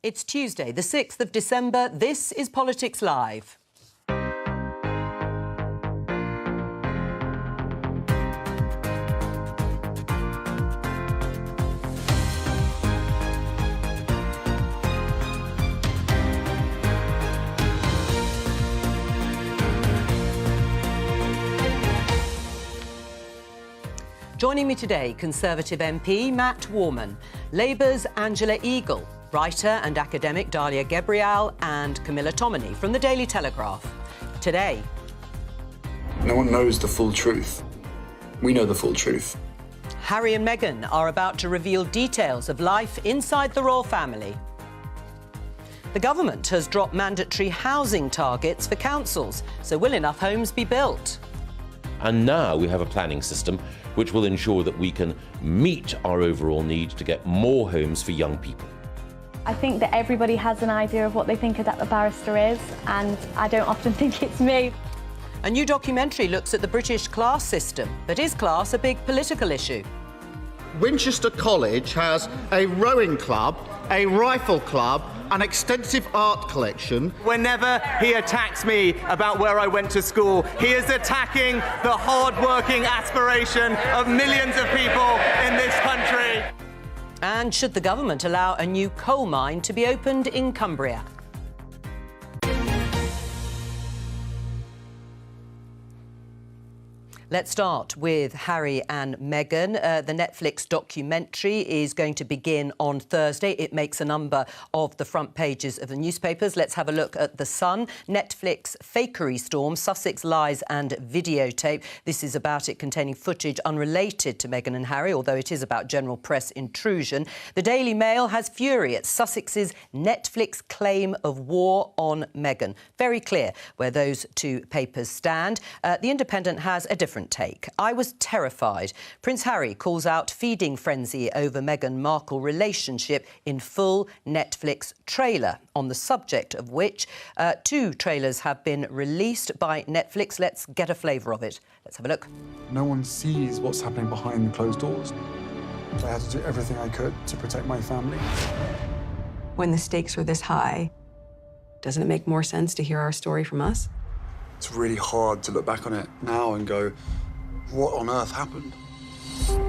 It's Tuesday, the 6th of December. This is Politics Live. Joining me today, Conservative MP Matt Warman, Labour's Angela Eagle, writer and academic Dalia Gebrial and Camilla Tominey from the Daily Telegraph. Today... No one knows the full truth. We know the full truth. Harry and Meghan are about to reveal details of life inside the royal family. The government has dropped mandatory housing targets for councils, so will enough homes be built? And now we have a planning system which will ensure that we can meet our overall need to get more homes for young people. I think that everybody has an idea of what they think a barrister is, and I don't often think it's me. A new documentary looks at the British class system, but is class a big political issue? Winchester College has a rowing club, a rifle club, an extensive art collection. Whenever he attacks me about where I went to school, he is attacking the hard-working aspiration of millions of people in this country. And should the government allow a new coal mine to be opened in Cumbria? Let's start with Harry and Meghan. The Netflix documentary is going to begin on Thursday. It makes a number of the front pages of the newspapers. Let's have a look at The Sun. Netflix fakery storm, Sussex lies and videotape. This is about it containing footage unrelated to Meghan and Harry, although it is about general press intrusion. The Daily Mail has fury at Sussex's Netflix claim of war on Meghan. Very clear where those two papers stand. The Independent has a different take. I was terrified. Prince Harry calls out feeding frenzy over Meghan Markle relationship in full Netflix trailer, on the subject of which two trailers have been released by Netflix. Let's get a flavour of it. Let's have a look. No one sees what's happening behind the closed doors. I had to do everything I could to protect my family. When the stakes are this high, doesn't it make more sense to hear our story from us? It's really hard to look back on it now and go, what on earth happened?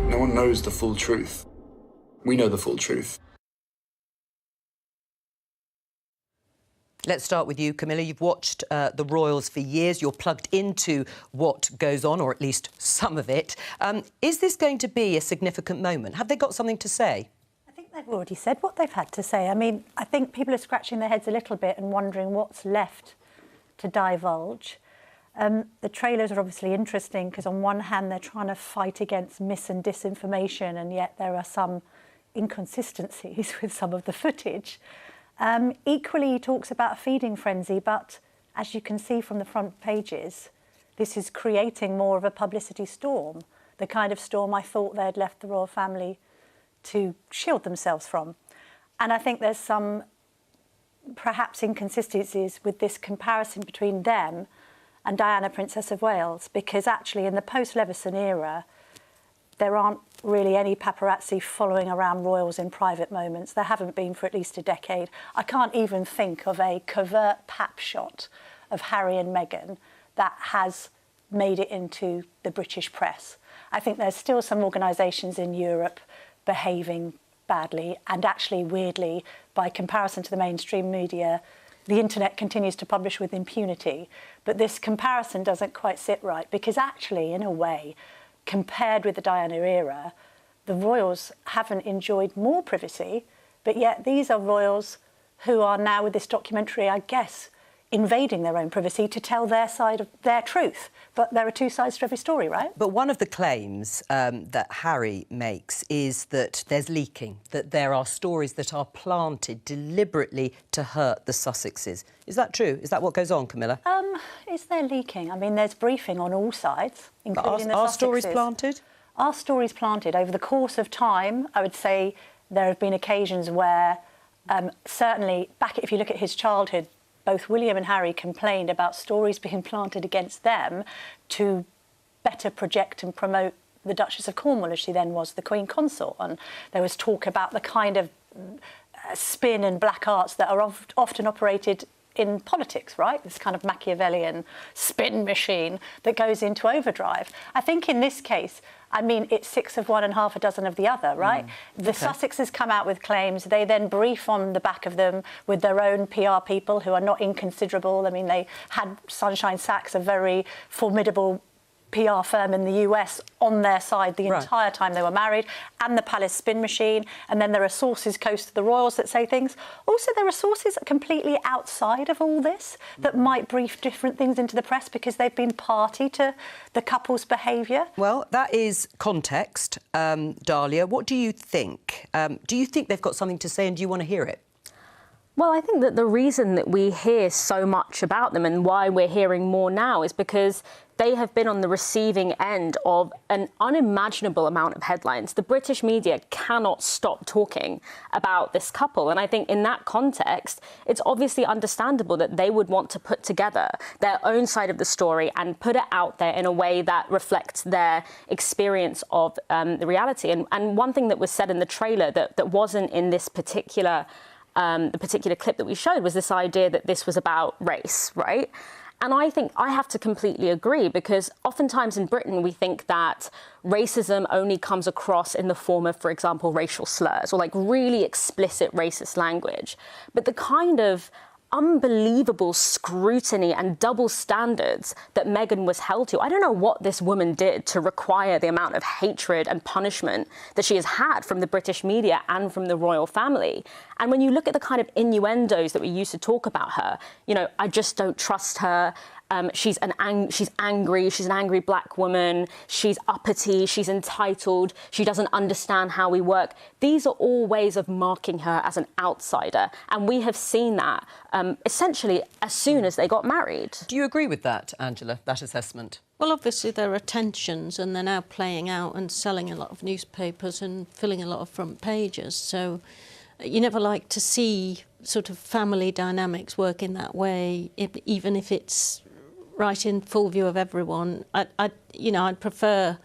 No one knows the full truth. We know the full truth. Let's start with you, Camilla. You've watched the Royals for years. You're plugged into what goes on, or at least some of it. Is this going to be a significant moment? Have they got something to say? I think they've already said what they've had to say. I mean, I think people are scratching their heads a little bit and wondering what's left to divulge. The trailers are obviously interesting because on one hand they're trying to fight against mis and disinformation, and yet there are some inconsistencies with some of the footage. Equally, he talks about a feeding frenzy, but as you can see from the front pages, this is creating more of a publicity storm, the kind of storm I thought they'd left the royal family to shield themselves from. And I think there's some perhaps inconsistencies with this comparison between them and Diana, Princess of Wales, because actually in the post-Leveson era, there aren't really any paparazzi following around royals in private moments. There haven't been for at least a decade. I can't even think of a covert pap shot of Harry and Meghan that has made it into the British press. I think there's still some organisations in Europe behaving badly, and actually, weirdly, by comparison to the mainstream media, the internet continues to publish with impunity. But this comparison doesn't quite sit right, because actually, in a way, compared with the Diana era, the royals haven't enjoyed more privacy, but yet these are royals who are now, with this documentary, I guess, invading their own privacy to tell their side of their truth. But there are two sides to every story, right? But one of the claims that Harry makes is that there's leaking, that there are stories that are planted deliberately to hurt the Sussexes. Is that true? Is that what goes on, Camilla? Is there leaking? I mean, there's briefing on all sides, including the Sussexes. Are stories planted? Are stories planted? Over the course of time, I would say there have been occasions where, certainly, if you look at his childhood, both William and Harry complained about stories being planted against them to better project and promote the Duchess of Cornwall, as she then was, the Queen Consort. And there was talk about the kind of spin and black arts that are often operated in politics, right? This kind of Machiavellian spin machine that goes into overdrive. I think in this case, I mean, it's 6 of one and half a dozen of the other, right? The Sussexes come out with claims. They then brief on the back of them with their own PR people who are not inconsiderable. I mean, they had Sunshine Sachs, a very formidable PR firm in the US, on their side the entire time they were married, and the Palace Spin Machine. And then there are sources close to the royals that say things. Also, there are sources completely outside of all this that might brief different things into the press because they've been party to the couple's behaviour. Well, that is context. Dahlia, what do you think? Do you think they've got something to say, and do you want to hear it? Well, I think that the reason that we hear so much about them and why we're hearing more now is because they have been on the receiving end of an unimaginable amount of headlines. The British media cannot stop talking about this couple. And I think in that context, it's obviously understandable that they would want to put together their own side of the story and put it out there in a way that reflects their experience of the reality. And one thing that was said in the trailer that wasn't in this particular the particular clip that we showed was this idea that this was about race, right? And I think I have to completely agree, because oftentimes in Britain we think that racism only comes across in the form of, for example, racial slurs or like really explicit racist language. But the kind of unbelievable scrutiny and double standards that Meghan was held to. I don't know what this woman did to require the amount of hatred and punishment that she has had from the British media and from the royal family. And when you look at the kind of innuendos that we used to talk about her, you know, I just don't trust her. She's angry. She's an angry black woman. She's uppity. She's entitled. She doesn't understand how we work. These are all ways of marking her as an outsider. And we have seen that essentially as soon as they got married. Do you agree with that, Angela, that assessment? Well, obviously there are tensions, and they're now playing out and selling a lot of newspapers and filling a lot of front pages. So you never like to see sort of family dynamics work in that way, even if it's right in full view of everyone. I'd prefer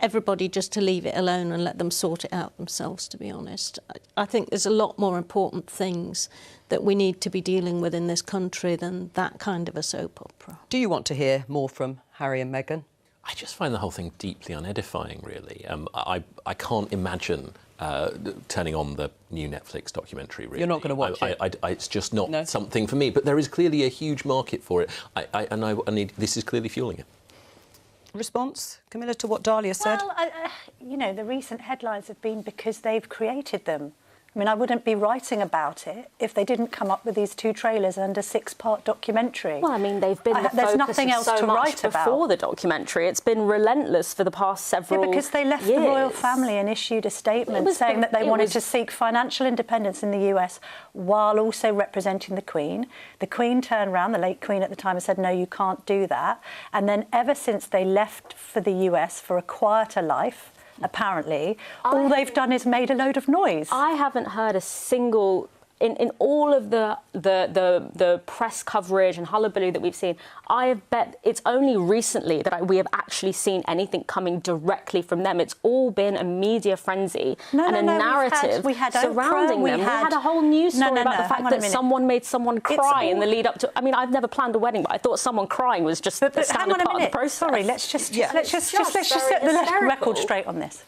everybody just to leave it alone and let them sort it out themselves, to be honest. I think there's a lot more important things that we need to be dealing with in this country than that kind of a soap opera. Do you want to hear more from Harry and Meghan? I just find the whole thing deeply unedifying, really. I can't imagine turning on the new Netflix documentary, really. You're not going to watch it? It's just not something for me. But there is clearly a huge market for it. This is clearly fueling it. Response, Camilla, to what Dahlia said? Well, you know, the recent headlines have been because they've created them. I mean, I wouldn't be writing about it if they didn't come up with these 2 trailers and a 6-part documentary. Well, I mean, they've been the there's focus nothing else so to much write before the documentary. It's been relentless for the past several years. Yeah, because they left the royal family and issued a statement saying that they wanted to seek financial independence in the US while also representing the Queen. The Queen turned around, the late Queen at the time, and said, no, you can't do that. And then ever since they left for the US for a quieter life, apparently, all they've done is made a load of noise. I haven't heard a single... In all of the press coverage and hullabaloo that we've seen, I have bet it's only recently that we have actually seen anything coming directly from them. It's all been a media frenzy and a narrative surrounding them. We had a whole news story about the fact that someone made someone cry in the lead up to... I mean, I've never planned a wedding, but I thought someone crying was just a standard part of the process. Sorry, let's just set the record straight on this.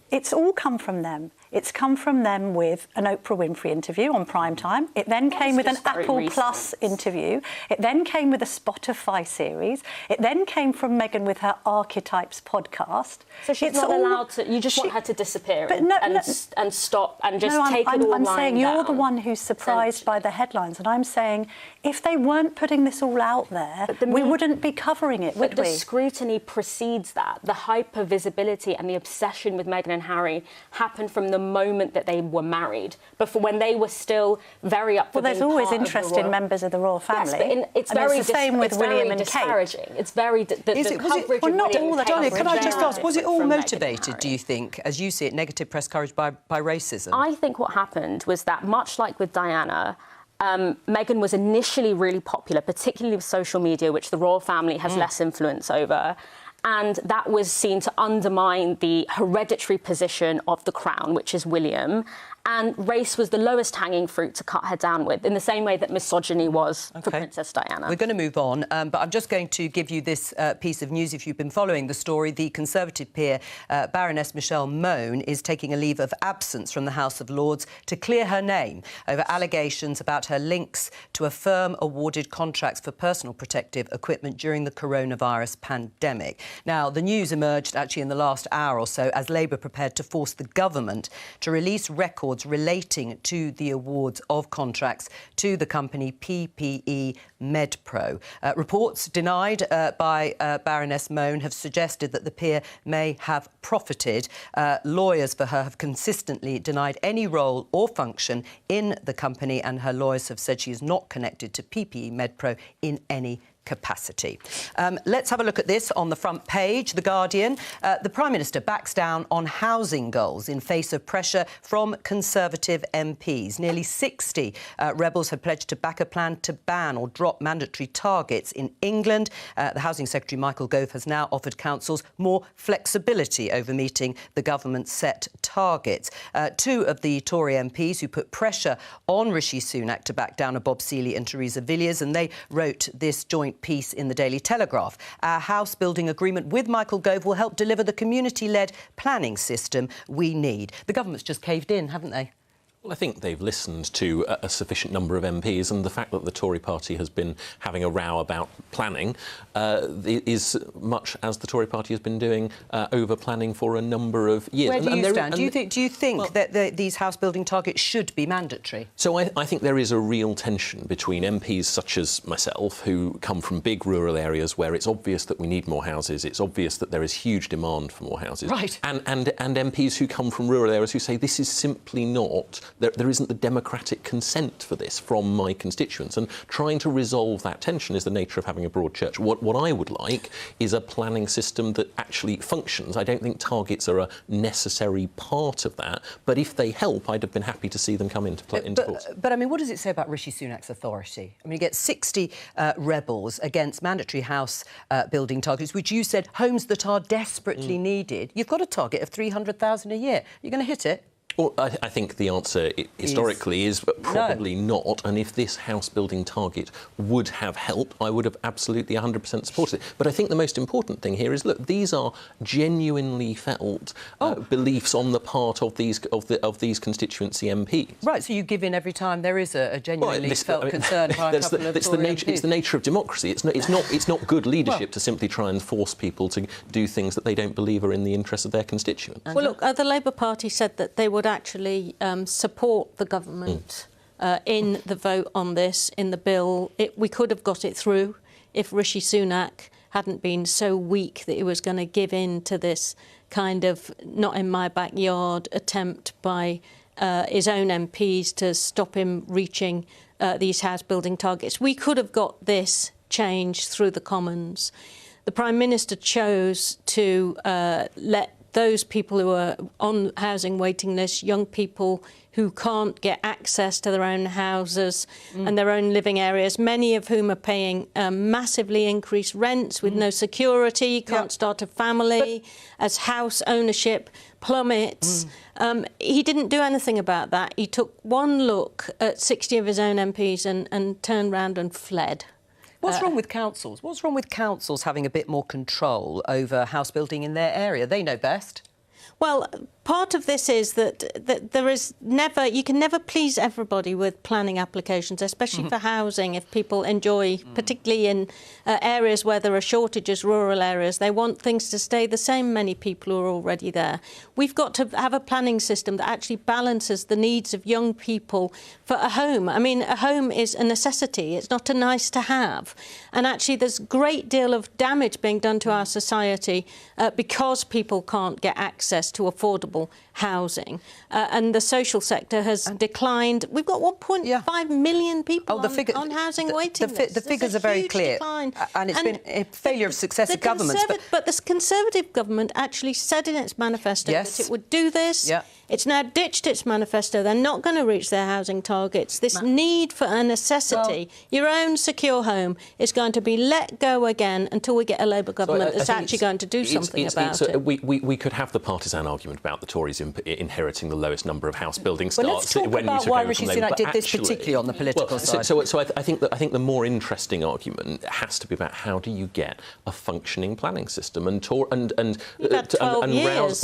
It's all come from them. It's come from them with an Oprah Winfrey interview on prime time. It then came with an Apple Plus interview. It then came with a Spotify series. It then came from Meghan with her Archetypes podcast. So she's not allowed to... You just want her to disappear and stop and just take it all lying down. I'm saying you're the one who's surprised by the headlines, and I'm saying if they weren't putting this all out there, we wouldn't be covering it, would we? But the scrutiny precedes that. The hyper-visibility and the obsession with Meghan and Harry happened from the moment that they were married, before when they were still very up for being part of the royal... Well, there's always interest in members of the royal family. Yes, but it's very the same with William and Kate. It's very... Dahlia, can I just ask, was it all motivated, do you think, as you see it, negative press coverage by racism? I think what happened was that, much like with Diana, Meghan was initially really popular, particularly with social media, which the royal family has less influence over. And that was seen to undermine the hereditary position of the crown, which is William. and race was the lowest hanging fruit to cut her down with, in the same way that misogyny was for Princess Diana. We're going to move on, but I'm just going to give you this piece of news. If you've been following the story, the Conservative peer, Baroness Michelle Mone, is taking a leave of absence from the House of Lords to clear her name over allegations about her links to a firm awarded contracts for personal protective equipment during the coronavirus pandemic. Now, the news emerged actually in the last hour or so as Labour prepared to force the government to release records relating to the awards of contracts to the company PPE MedPro. Reports denied by Baroness Mone have suggested that the peer may have profited. Lawyers for her have consistently denied any role or function in the company, and her lawyers have said she is not connected to PPE MedPro in any capacity. Let's have a look at this on the front page. The Guardian. The Prime Minister backs down on housing goals in face of pressure from Conservative MPs. Nearly 60 rebels have pledged to back a plan to ban or drop mandatory targets in England. The Housing Secretary, Michael Gove, has now offered councils more flexibility over meeting the government's set targets. Two of the Tory MPs who put pressure on Rishi Sunak to back down are Bob Seeley and Theresa Villiers, and they wrote this joint piece in the Daily Telegraph. Our house building agreement with Michael Gove will help deliver the community-led planning system we need. The government's just caved in, haven't they? Well, I think they've listened to a sufficient number of MPs, and the fact that the Tory party has been having a row about planning is much as the Tory party has been doing over planning for a number of years. Where do you stand? Do you think that these house-building targets should be mandatory? So I think there is a real tension between MPs such as myself, who come from big rural areas where it's obvious that we need more houses, it's obvious that there is huge demand for more houses, right, and MPs who come from rural areas who say this is simply not... There isn't the democratic consent for this from my constituents, and trying to resolve that tension is the nature of having a broad church. What I would like is a planning system that actually functions. I don't think targets are a necessary part of that, but if they help, I'd have been happy to see them come into force. But I mean, what does it say about Rishi Sunak's authority? I mean, you get 60 rebels against mandatory house building targets, which you said homes that are desperately needed. You've got a target of 300,000 a year. You're going to hit it? Well, I think the answer historically is probably not, and if this house-building target would have helped, I would have absolutely 100% supported it. But I think the most important thing here is, look, these are genuinely felt beliefs on the part of these constituency MPs. Right, so you give in every time there is a genuinely felt concern by a couple of Tory MPs. It's the nature of democracy. It's not good leadership to simply try and force people to do things that they don't believe are in the interest of their constituents. Well, look, the Labour Party said that they would actually support the government in the vote on this, in the bill. We could have got it through if Rishi Sunak hadn't been so weak that he was going to give in to this kind of not in my backyard attempt by his own MPs to stop him reaching these house-building targets. We could have got this change through the Commons. The Prime Minister chose to let those people who are on housing waiting lists, young people who can't get access to their own houses and their own living areas, many of whom are paying massively increased rents with no security, can't start a family, as house ownership plummets. He didn't do anything about that. He took one look at 60 of his own MPs and turned round and fled. What's wrong with councils? What's wrong with councils having a bit more control over house building in their area? They know best. Well, part of this is that there is never... You can never please everybody with planning applications, especially for housing, if people enjoy, particularly in areas where there are shortages, rural areas, they want things to stay the same. Many people are already there. We've got to have a planning system that actually balances the needs of young people for a home. I mean, a home is a necessity. It's not a nice to have. And actually, there's a great deal of damage being done to our society because people can't get access to affordable housing. And the social sector has declined. We've got 1.5 million people on housing waiting lists. The figures are very clear. And it's been a failure of successive governments. But the Conservative government actually said in its manifesto that it would do this. It's now ditched its manifesto. They're not going to reach their housing targets. This need for a necessity, your own secure home, is going to be let go again until we get a Labour government that's actually going to do something about it. We could have the partisan argument about the Tories inheriting the lowest number of house building starts. Well, let's talk about why Rishi Sunak did this particularly on the political side. So I think the more interesting argument has to be about how do you get a functioning planning system, and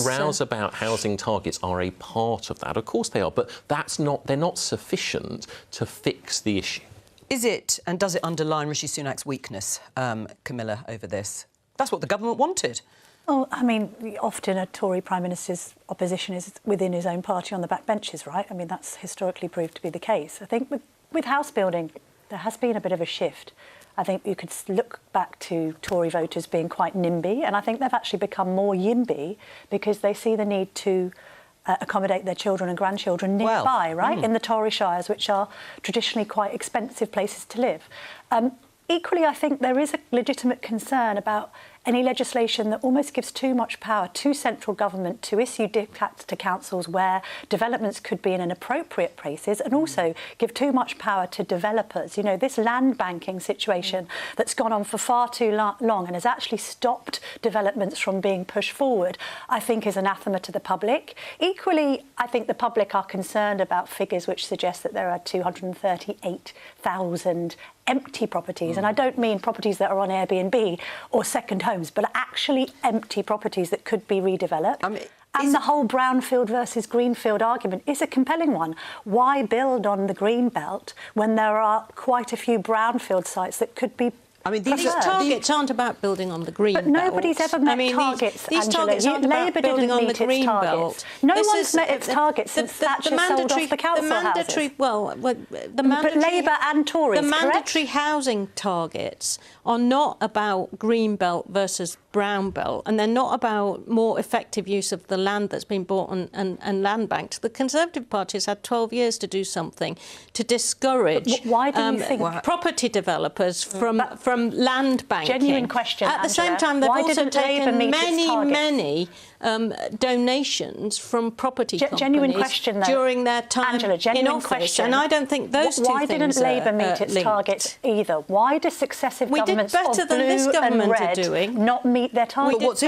rows about housing targets are a part of that. Of course they are, but they're not sufficient to fix the issue. Is it, and does it underline Rishi Sunak's weakness, Camilla, over this? That's what the government wanted. Well, I mean, often a Tory Prime Minister's opposition is within his own party on the backbenches, right? I mean, that's historically proved to be the case. I think with house building, there has been a bit of a shift. I think you could look back to Tory voters being quite NIMBY, and I think they've actually become more YIMBY because they see the need to accommodate their children and grandchildren nearby, right, in the Tory shires, which are traditionally quite expensive places to live. Equally, I think there is a legitimate concern about any legislation that almost gives too much power to central government to issue diktats to councils where developments could be in inappropriate places, and also give too much power to developers. You know, this land banking situation that's gone on for far too long and has actually stopped developments from being pushed forward, I think is anathema to the public. Equally, I think the public are concerned about figures which suggest that there are 238,000 empty properties, and I don't mean properties that are on Airbnb or second homes, but actually empty properties that could be redeveloped. And the whole brownfield versus greenfield argument is a compelling one. Why build on the green belt when there are quite a few brownfield sites that could be these targets aren't about building on the green belt. But nobody's ever met targets, these targets aren't about building on the green belt. No one's met its targets since Thatcher sold off the council houses. But Labour and Tories, the mandatory housing targets are not about green belt versus brown belt, and they're not about more effective use of the land that's been bought and land banked. The Conservative Party has had 12 years to do something to discourage property developers from land banking. Genuine question, At the same time, they've also taken many donations from property companies during their time in office. And I don't think those two things Why didn't Labour meet its targets either? Why do successive governments of blue and red not meet their targets? But what's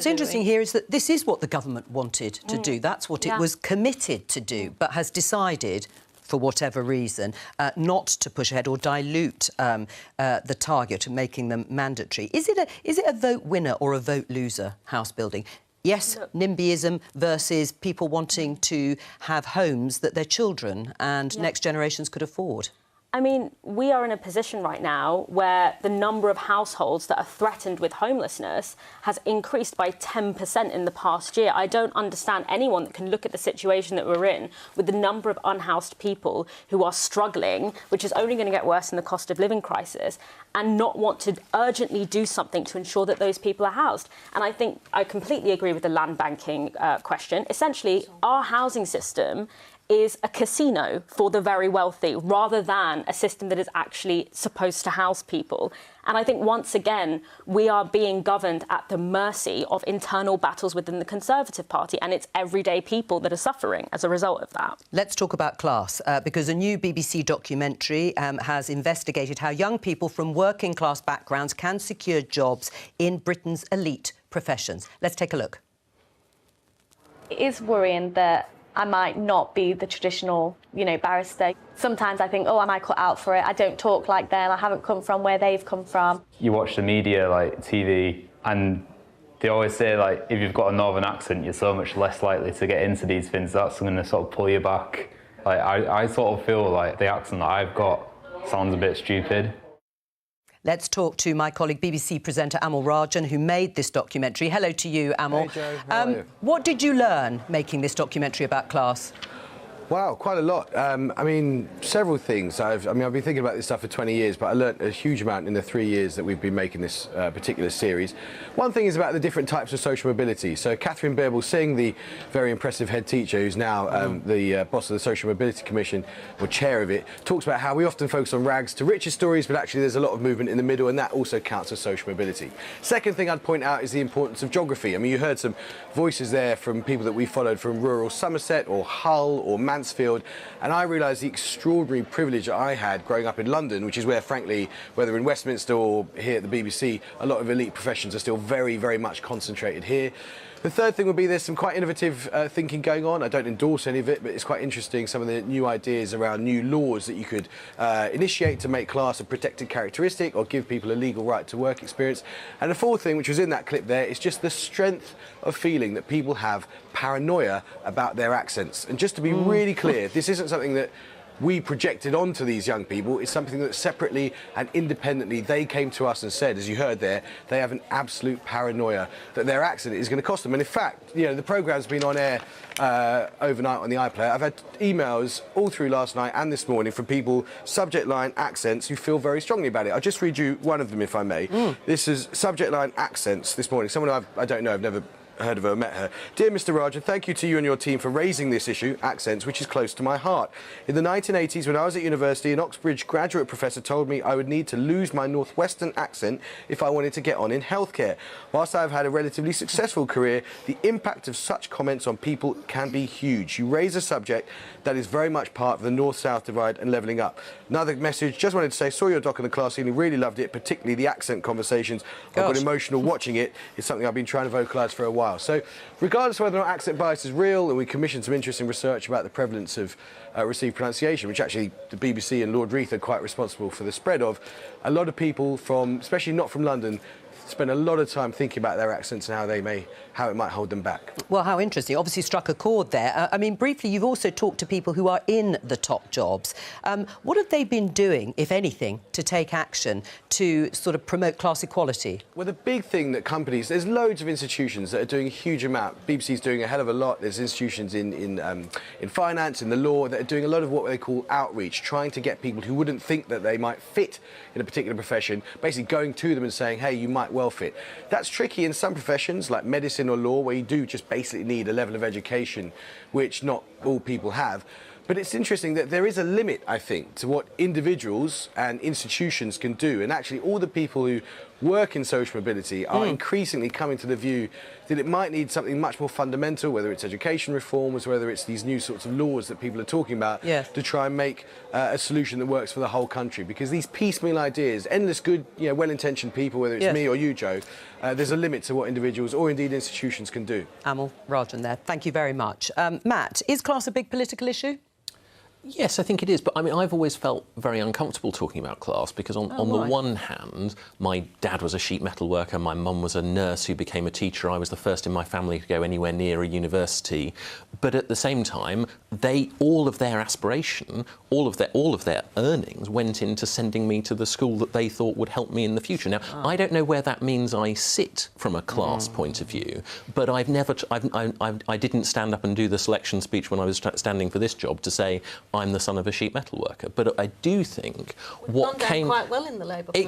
interesting here is that this is what the government wanted to do. That's what it was committed to do, but has decided, for whatever reason, not to push ahead or dilute the target of making them mandatory. Is it a vote winner or a vote loser, house building? Yes, NIMBYism versus people wanting to have homes that their children and next generations could afford. I mean, we are in a position right now where the number of households that are threatened with homelessness has increased by 10% in the past year. I don't understand anyone that can look at the situation that we're in with the number of unhoused people who are struggling, which is only going to get worse in the cost of living crisis, and not want to urgently do something to ensure that those people are housed. And I think I completely agree with the land banking question. Essentially, our housing system is a casino for the very wealthy rather than a system that is actually supposed to house people. And I think once again, we are being governed at the mercy of internal battles within the Conservative Party, and it's everyday people that are suffering as a result of that. Let's talk about class, because a new BBC documentary has investigated how young people from working class backgrounds can secure jobs in Britain's elite professions. Let's take a look. It is worrying that I might not be the traditional, barrister. Sometimes I think, am I cut out for it? I don't talk like them. I haven't come from where they've come from. You watch the media, like TV, and they always say, like, if you've got a northern accent, you're so much less likely to get into these things. That's going to sort of pull you back. Like, I sort of feel like the accent that I've got sounds a bit stupid. Let's talk to my colleague, BBC presenter Amal Rajan, who made this documentary. Hello to you, Amal. Hey, Jo. How are you? What did you learn making this documentary about class? Wow, quite a lot. I mean, several things. I've been thinking about this stuff for 20 years, but I learnt a huge amount in the 3 years that we've been making this particular series. One thing is about the different types of social mobility. So Catherine Bearable-Singh, the very impressive head teacher, who's now the boss of the Social Mobility Commission, or chair of it, talks about how we often focus on rags to riches stories, but actually there's a lot of movement in the middle, and that also counts as social mobility. Second thing I'd point out is the importance of geography. I mean, you heard some voices there from people that we followed from rural Somerset or Hull or Mansfield, and I realised the extraordinary privilege that I had growing up in London, which is where, frankly, whether in Westminster or here at the BBC, a lot of elite professions are still very, very much concentrated here. The third thing would be there's some quite innovative thinking going on. I don't endorse any of it, but it's quite interesting, some of the new ideas around new laws that you could initiate to make class a protected characteristic or give people a legal right to work experience. And the fourth thing, which was in that clip there, is just the strength of feeling that people have paranoia about their accents. And just to be really clear, this isn't something that we projected onto these young people. It's something that separately and independently they came to us and said, as you heard there, they have an absolute paranoia that their accent is going to cost them. And in fact, you know, the programme's been on air overnight on the iPlayer. I've had emails all through last night and this morning from people, subject line accents, who feel very strongly about it. I'll just read you one of them, if I may. This is subject line accents this morning. Someone I don't know, I've never heard of her, met her. Dear Mr. Rajan, thank you to you and your team for raising this issue, accents, which is close to my heart. In the 1980s, when I was at university, an Oxbridge graduate professor told me I would need to lose my northwestern accent if I wanted to get on in healthcare. Whilst I've had a relatively successful career, the impact of such comments on people can be huge. You raise a subject that is very much part of the north-south divide and levelling up. Another message, just wanted to say, saw your doc in the class evening, really loved it, particularly the accent conversations. I got emotional watching it. It's something I've been trying to vocalise for a while. So regardless of whether or not accent bias is real, and we commissioned some interesting research about the prevalence of received pronunciation, which actually the BBC and Lord Reith are quite responsible for the spread of, a lot of people from, especially not from London, spend a lot of time thinking about their accents and how it might hold them back. Well, how interesting. Obviously struck a chord there. I mean, briefly, you've also talked to people who are in the top jobs. What have they been doing, if anything, to take action to sort of promote class equality? Well, the big thing that companies... There's loads of institutions that are doing a huge amount. BBC's doing a hell of a lot. There's institutions in finance, in the law, that are doing a lot of what they call outreach, trying to get people who wouldn't think that they might fit in a particular profession, basically going to them and saying, hey, you might well fit. That's tricky in some professions, like medicine or law, where you do just basically need a level of education which not all people have. But it's interesting that there is a limit, I think, to what individuals and institutions can do. And actually, all the people who work in social mobility are increasingly coming to the view that it might need something much more fundamental, whether it's education reforms, whether it's these new sorts of laws that people are talking about, to try and make a solution that works for the whole country. Because these piecemeal ideas, endless good, well-intentioned people, whether it's me or you, Joe, there's a limit to what individuals or indeed institutions can do. Amal Rajan there. Thank you very much. Matt, is class a big political issue? Yes, I think it is. But, I mean, I've always felt very uncomfortable talking about class because on the one hand, my dad was a sheet metal worker, my mum was a nurse who became a teacher. I was the first in my family to go anywhere near a university. But at the same time, all of their aspiration, all of their earnings went into sending me to the school that they thought would help me in the future. Now, I don't know where that means I sit from a class point of view, but I didn't stand up and do the selection speech when I was standing for this job to say, I'm the son of a sheet metal worker. But I do think what came quite well in the Labour Party.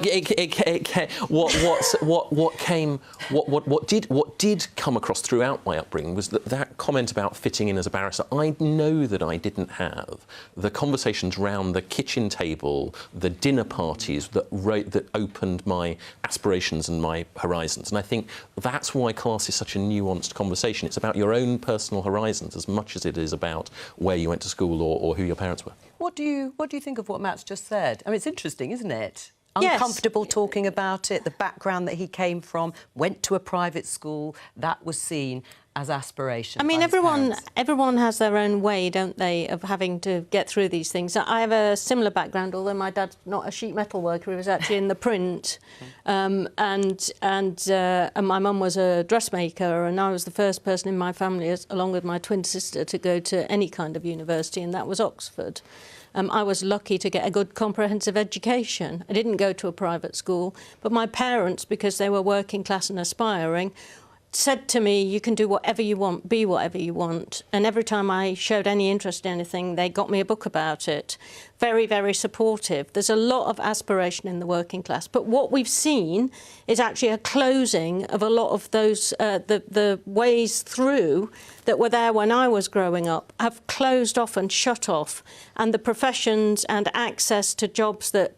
What did come across throughout my upbringing was that comment about fitting in as a barrister. I know that I didn't have the conversations round the kitchen table, the dinner parties that opened my aspirations and my horizons. And I think that's why class is such a nuanced conversation. It's about your own personal horizons as much as it is about where you went to school or who your parents were. What do you think of what Matt's just said? I mean, it's interesting, isn't it? Yes. Uncomfortable talking about it, the background that he came from, went to a private school, that was seen as aspiration. I mean, everyone has their own way, don't they, of having to get through these things. I have a similar background, although my dad's not a sheet metal worker. He was actually in the print, and my mum was a dressmaker, and I was the first person in my family, along with my twin sister, to go to any kind of university, and that was Oxford. I was lucky to get a good comprehensive education. I didn't go to a private school, but my parents, because they were working class and aspiring, said to me, you can do whatever you want, be whatever you want. And every time I showed any interest in anything, they got me a book about it. Very, very supportive. There's a lot of aspiration in the working class. But what we've seen is actually a closing of a lot of those, the ways through that were there when I was growing up have closed off and shut off. And the professions and access to jobs that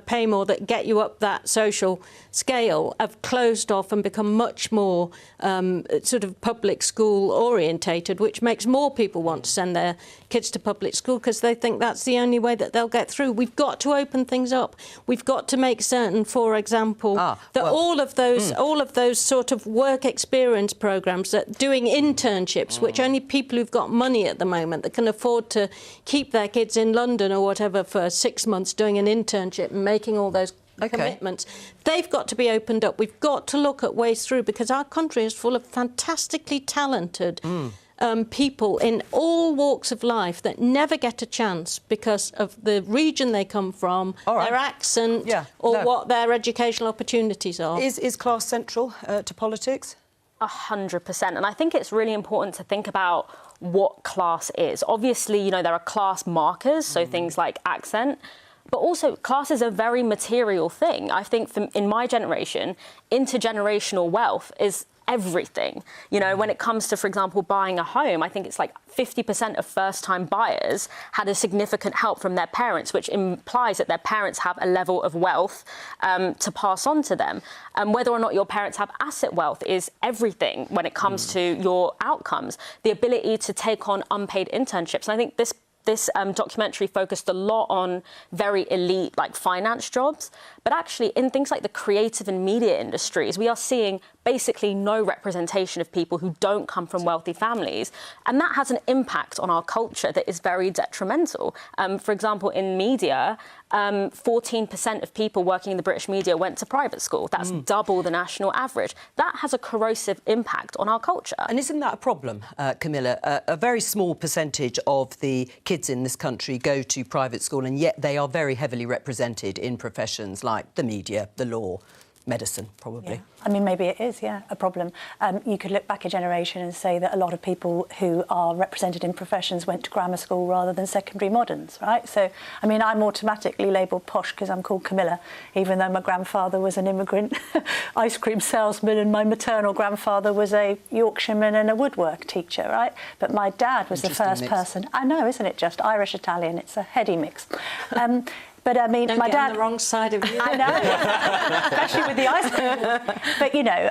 pay more, that get you up that social scale, have closed off and become much more sort of public school orientated, which makes more people want to send their kids to public school because they think that's the only way that they'll get through. We've got to open things up. We've got to make certain, for example, that all of those sort of work experience programs, that doing internships, which only people who've got money at the moment that can afford to keep their kids in London or whatever for 6 months doing an internship and making all those commitments, they've got to be opened up. We've got to look at ways through, because our country is full of fantastically talented people in all walks of life that never get a chance because of the region they come from, their accent, what their educational opportunities are. Is class central to politics? 100%. And I think it's really important to think about what class is. Obviously, you know, there are class markers, so things like accent. But also, class is a very material thing. I think in my generation, intergenerational wealth is everything. You know, when it comes to, for example, buying a home, I think it's like 50% of first-time buyers had a significant help from their parents, which implies that their parents have a level of wealth to pass on to them. Whether or not your parents have asset wealth is everything when it comes to your outcomes. The ability to take on unpaid internships. And I think this documentary focused a lot on very elite, like, finance jobs. But actually, in things like the creative and media industries, we are seeing basically no representation of people who don't come from wealthy families. And that has an impact on our culture that is very detrimental. For example, in media, 14% of people working in the British media went to private school. That's double the national average. That has a corrosive impact on our culture. And isn't that a problem, Camilla? A very small percentage of the kids in this country go to private school, and yet they are very heavily represented in professions like the media, the law, medicine, probably. Yeah. I mean, maybe it is, a problem. You could look back a generation and say that a lot of people who are represented in professions went to grammar school rather than secondary moderns, right? So, I mean, I'm automatically labelled posh because I'm called Camilla, even though my grandfather was an immigrant ice cream salesman and my maternal grandfather was a Yorkshireman and a woodwork teacher, right? But my dad was the first person... I know, isn't it just? Irish-Italian, it's a heady mix. But I mean, my dad on the wrong side of you. I know, especially with the ice cream. But you know,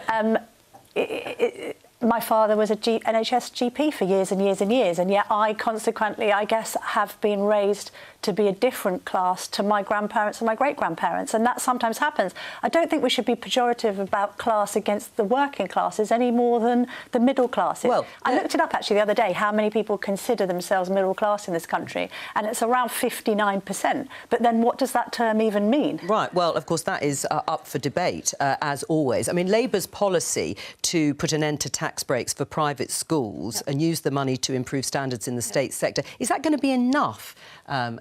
my father was a NHS GP for years and years and years, and yet I consequently, I guess, have been raised to be a different class to my grandparents and my great-grandparents, and that sometimes happens. I don't think we should be pejorative about class against the working classes any more than the middle classes. Well, I looked it up actually the other day, how many people consider themselves middle class in this country, and it's around 59%. But then what does that term even mean? Right, well, of course, that is up for debate, as always. I mean, Labour's policy to put an end to tax breaks for private schools and use the money to improve standards in the state sector, is that going to be enough,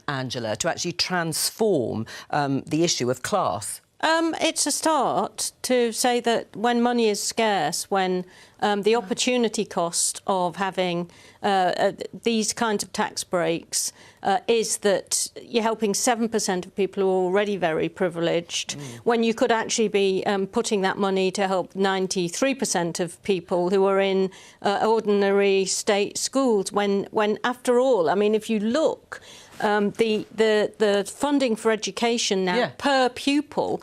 Angela, to actually transform the issue of class? It's a start to say that when money is scarce, when the opportunity cost of having these kinds of tax breaks is that you're helping 7% of people who are already very privileged, when you could actually be putting that money to help 93% of people who are in ordinary state schools, when after all, I mean, if you look... the funding for education now per pupil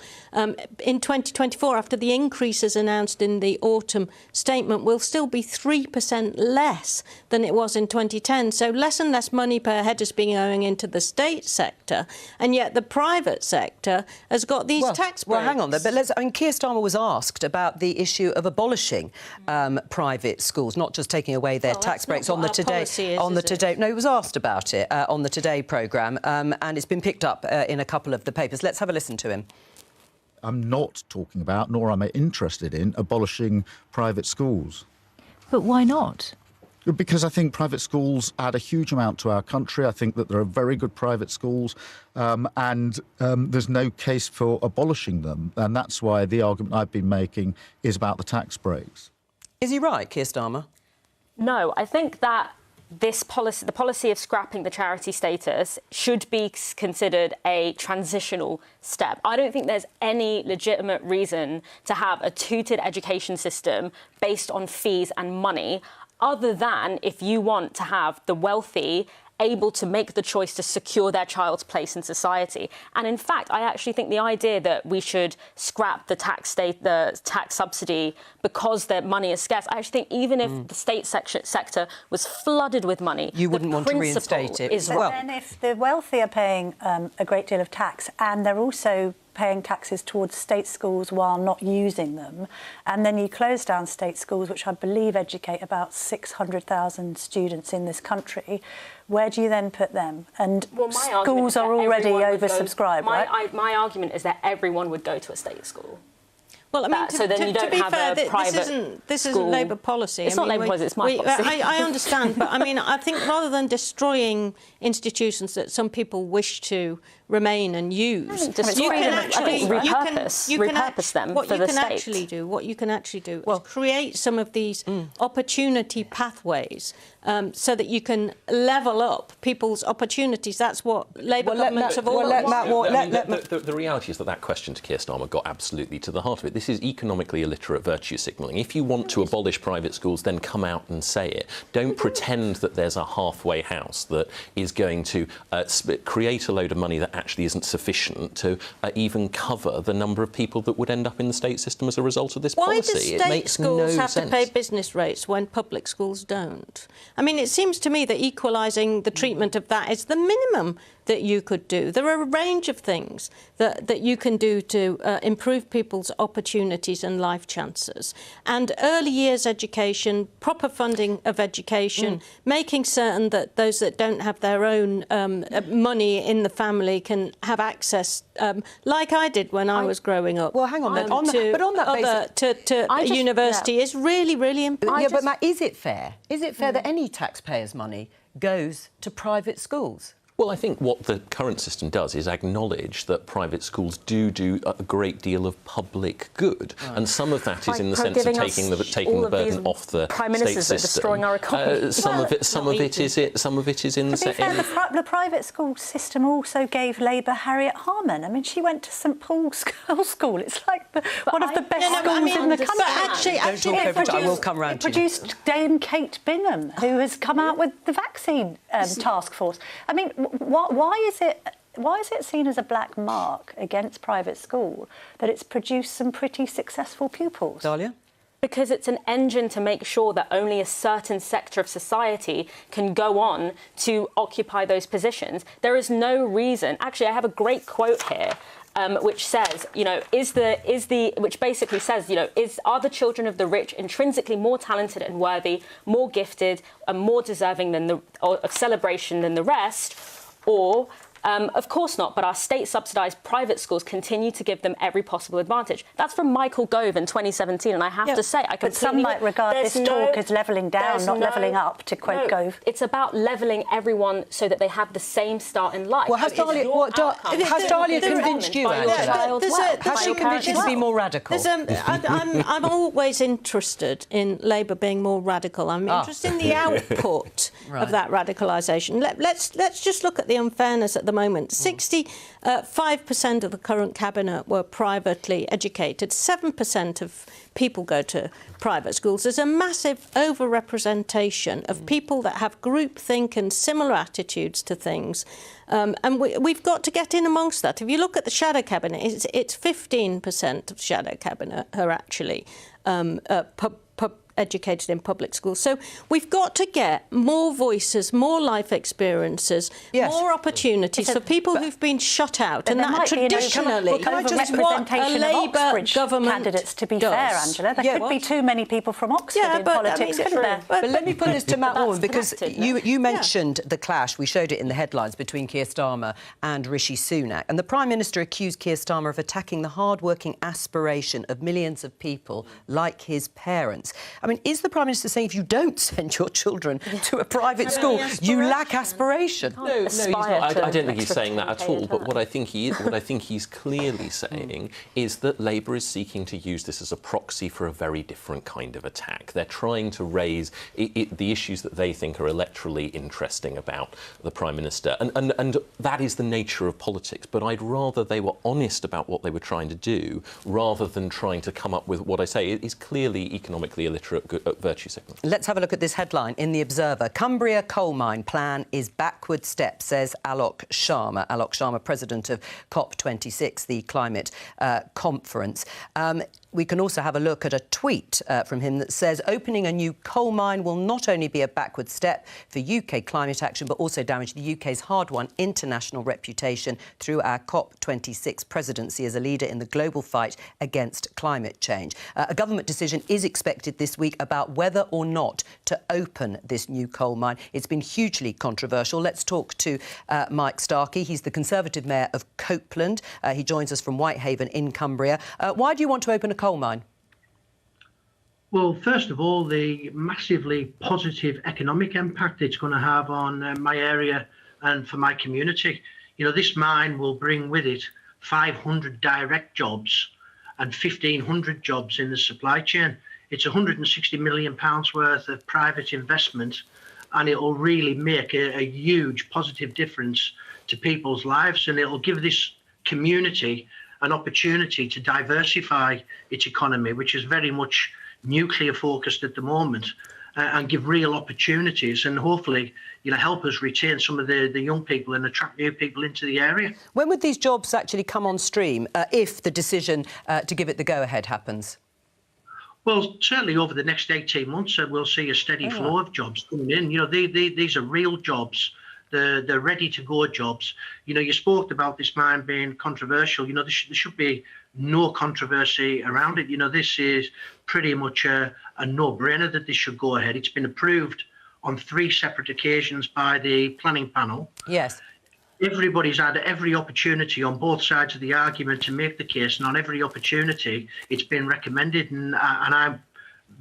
in 2024, after the increases announced in the autumn statement, will still be 3% less than it was in 2010. So less and less money per head is being going into the state sector, and yet the private sector has got these tax breaks. Well, hang on there, but I mean, Keir Starmer was asked about the issue of abolishing private schools, not just taking away their tax breaks on the Today. No, he was asked about it on the Today programme, and it's been picked up in a couple of the papers. Let's have a listen to him. I'm not talking about, nor am I interested in, abolishing private schools. But why not? Because I think private schools add a huge amount to our country. I think that there are very good private schools, and there's no case for abolishing them. And that's why the argument I've been making is about the tax breaks. Is he right, Keir Starmer? No, I think that this policy, the policy of scrapping the charity status, should be considered a transitional step. I don't think there's any legitimate reason to have a tutored education system based on fees and money, other than if you want to have the wealthy able to make the choice to secure their child's place in society. And in fact, I actually think the idea that we should scrap the tax subsidy because the money is scarce, I actually think even if the state sector was flooded with money, you wouldn't want to reinstate it. But then if the wealthy are paying a great deal of tax and they're also paying taxes towards state schools while not using them, and then you close down state schools, which I believe educate about 600,000 students in this country, where do you then put them? And schools are already oversubscribed, right? My argument is that everyone would go to a state school. Well, I mean, so then you don't to be have fair, a private this school. isn't Labour policy. It's not Labour policy, it's my policy. I understand, but I mean, I think rather than destroying institutions that some people wish to remain and use, you can actually repurpose them what for you the can state. actually do is create some of these opportunity pathways so that you can level up people's opportunities. That's what Labour governments have always wanted. The reality is that question to Keir Starmer got absolutely to the heart of it. This is economically illiterate virtue signalling. If you want to abolish private schools, then come out and say it. Don't pretend that there's a halfway house that is going to create a load of money that actually isn't sufficient to even cover the number of people that would end up in the state system as a result of this policy. Why do state schools have to pay business rates when public schools don't? I mean, it seems to me that equalising the treatment of that is the minimum that you could do. There are a range of things that you can do to improve people's opportunities and life chances. And early years education, proper funding of education, making certain that those that don't have their own money in the family can have access, like I did when I was growing up. Well, hang on. To university is really, really important. But Matt, is it fair? Is it fair that any taxpayer's money goes to private schools? Well, I think what the current system does is acknowledge that private schools do a great deal of public good, and some of that is in the sense of taking the burden off the state system. Destroying our economy. Some of it is in the private school system also gave Labour Harriet Harman. I mean, she went to St Paul's Girls' School. It's like one of the best schools in the country. But I will come round to you. It produced Dame Kate Bingham, who has come out with the vaccine task force. I mean, why is it seen as a black mark against private school that it's produced some pretty successful pupils? Dahlia? Because it's an engine to make sure that only a certain sector of society can go on to occupy those positions. There is no reason. Actually, I have a great quote here. Which says, which basically says, are the children of the rich intrinsically more talented and worthy, more gifted and more deserving of celebration than the rest, or of course not, but our state-subsidised private schools continue to give them every possible advantage. That's from Michael Gove in 2017, and I have to say, But some might regard this talk as levelling down, not levelling up, to quote Gove. It's about levelling everyone so that they have the same start in life. Well, has Dahlia convinced you, Angela? Has she convinced you to be more radical? I'm always interested in Labour being more radical. I'm interested in the output of that radicalisation. Let's just look at the unfairness at the moment. 65% of the current cabinet were privately educated. 7% of people go to private schools. There's a massive over-representation of people that have groupthink and similar attitudes to things. And we've got to get in amongst that. If you look at the shadow cabinet, it's 15% of shadow cabinet are actually educated in public schools. So we've got to get more voices, more life experiences, more opportunities for people who've been shut out. And that traditionally is what a Labour government candidates, to be fair, Angela. There could be too many people from Oxford in politics, couldn't there? But let me put this to Matt Orme, because you mentioned the clash. We showed it in the headlines between Keir Starmer and Rishi Sunak. And the Prime Minister accused Keir Starmer of attacking the hard-working aspiration of millions of people like his parents. I I mean, is the Prime Minister saying if you don't send your children to a private school, you lack aspiration? No, he's not. I don't think he's saying that at all. But what I think he's clearly saying is that Labour is seeking to use this as a proxy for a very different kind of attack. They're trying to raise the issues that they think are electorally interesting about the Prime Minister. And that is the nature of politics. But I'd rather they were honest about what they were trying to do rather than trying to come up with what I say is clearly economically illiterate virtue signaling. Let's have a look at this headline in The Observer. Cumbria coal mine plan is backward step, says Alok Sharma. Alok Sharma, president of COP26, the climate conference. We can also have a look at a tweet from him that says opening a new coal mine will not only be a backward step for UK climate action, but also damage the UK's hard-won international reputation through our COP26 presidency as a leader in the global fight against climate change. A government decision is expected this week about whether or not to open this new coal mine. It's been hugely controversial. Let's talk to Mike Starkey. He's the Conservative Mayor of Copeland. He joins us from Whitehaven in Cumbria. Why do you want to open a coal mine? Well, first of all, the massively positive economic impact it's going to have on my area and for my community. You know, this mine will bring with it 500 direct jobs and 1,500 jobs in the supply chain. It's £160 million worth of private investment, and it will really make a huge positive difference to people's lives, and it will give this community an opportunity to diversify its economy, which is very much nuclear focused at the moment, and give real opportunities and hopefully, you know, help us retain some of the young people and attract new people into the area. When would these jobs actually come on stream if the decision to give it the go-ahead happens? Well, certainly over the next 18 months, we'll see a steady flow of jobs coming in. You know, these are real jobs. They're ready-to-go jobs. You know, you spoke about this mine being controversial. You know, there should be no controversy around it. You know, this is pretty much a no-brainer that this should go ahead. It's been approved on 3 separate occasions by the planning panel. Yes. Everybody's had every opportunity on both sides of the argument to make the case, and on every opportunity it's been recommended. And I'm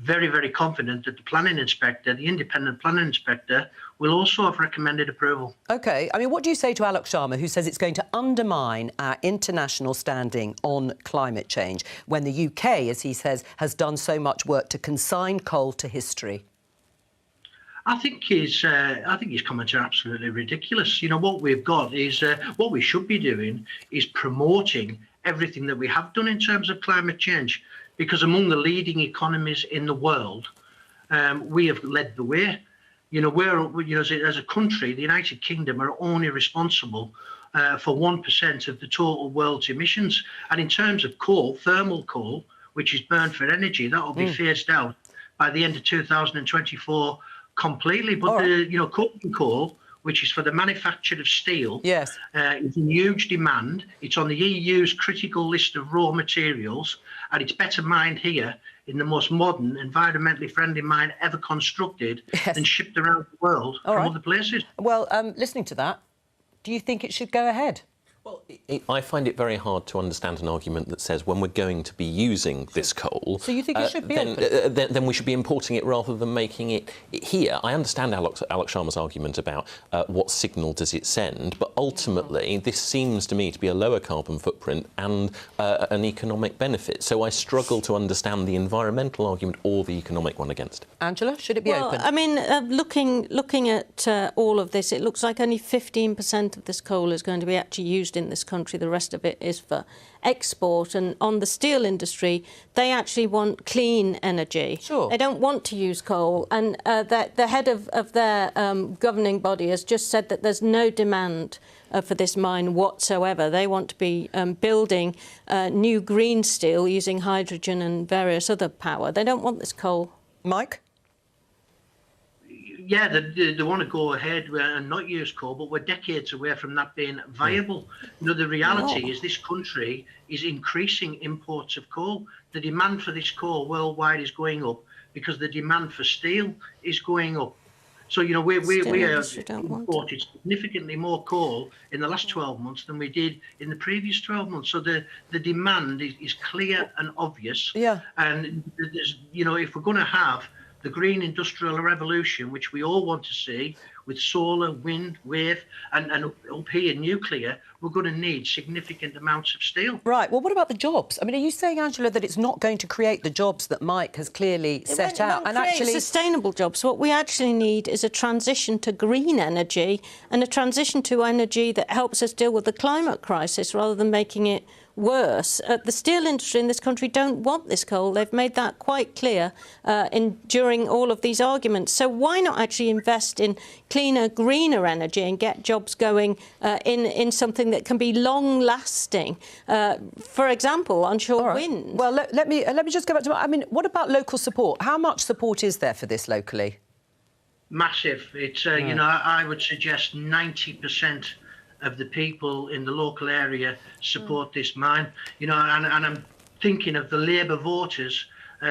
very, very confident that the planning inspector, the independent planning inspector, will also have recommended approval. OK. I mean, what do you say to Alok Sharma, who says it's going to undermine our international standing on climate change when the UK, as he says, has done so much work to consign coal to history? I think his comments are absolutely ridiculous. You know, what we've got is what we should be doing is promoting everything that we have done in terms of climate change, because among the leading economies in the world, we have led the way. You know, as a country, the United Kingdom are only responsible for 1% of the total world's emissions. And in terms of coal, thermal coal, which is burned for energy, that will be phased out by the end of 2024 completely. But coking coal, which is for the manufacture of steel, is in huge demand. It's on the EU's critical list of raw materials, and it's better mined here in the most modern, environmentally friendly mine ever constructed and shipped around the world from other places. Well, listening to that, do you think it should go ahead? Well, I find it very hard to understand an argument that says when we're going to be using this coal... So you think it should be then we should be importing it rather than making it here. I understand Alok Sharma's argument about what signal does it send, but ultimately this seems to me to be a lower carbon footprint and an economic benefit. So I struggle to understand the environmental argument or the economic one against it. Angela, should it be open? I mean, looking at all of this, it looks like only 15% of this coal is going to be actually used in this country. The rest of it is for export. And on the steel industry, they actually want clean energy. Sure. They don't want to use coal. And the head of their governing body has just said that there's no demand for this mine whatsoever. They want to be building new green steel using hydrogen and various other power. They don't want this coal. Mike? Yeah, they want to go ahead and not use coal, but we're decades away from that being viable. You know, the reality is this country is increasing imports of coal. The demand for this coal worldwide is going up because the demand for steel is going up. So, you know, we have imported significantly more coal in the last 12 months than we did in the previous 12 months. So the demand is clear and obvious. Yeah. And, there's, you know, if we're going to have the green industrial revolution, which we all want to see, with solar, wind, wave, and up here nuclear, we're going to need significant amounts of steel. Right. Well, what about the jobs? I mean, are you saying, Angela, that it's not going to create the jobs that Mike has clearly set out? And actually, sustainable jobs. What we actually need is a transition to green energy and a transition to energy that helps us deal with the climate crisis rather than making it worse. The steel industry in this country don't want this coal. They've made that quite clear during all of these arguments. So why not actually invest in cleaner, greener energy and get jobs going in something that can be long-lasting? For example, onshore wind. Well, let me just go back to... I mean, what about local support? How much support is there for this locally? Massive. It's, you know, I would suggest 90% of the people in the local area support this mine. You know, and I'm thinking of the Labour voters